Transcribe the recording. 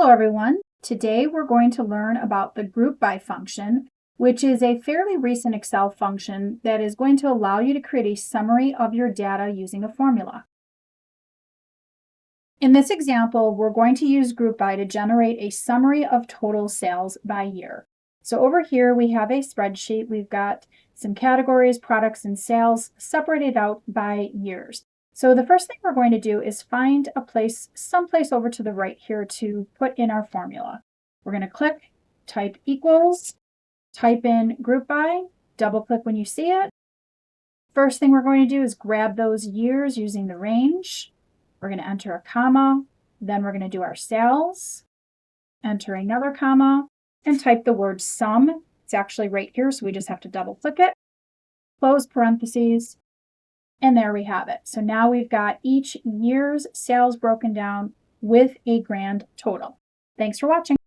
Hello everyone. Today we're going to learn about the group by function, which is a fairly recent Excel function that is going to allow you to create a summary of your data using a formula. In this example, we're going to use group by to generate a summary of total sales by year. So over here we have a spreadsheet. We've got some categories, products, and sales separated out by years. So the first thing we're going to do is find a place, someplace over to the right here to put in our formula. We're going to click, type equals, type in group by, double click when you see it. First thing we're going to do is grab those years using the range. We're going to enter a comma, then we're going to do our sales, enter another comma, and type the word sum. It's actually right here, so we just have to double click it, close parentheses, and there we have it. So now we've got each year's sales broken down with a grand total. Thanks for watching.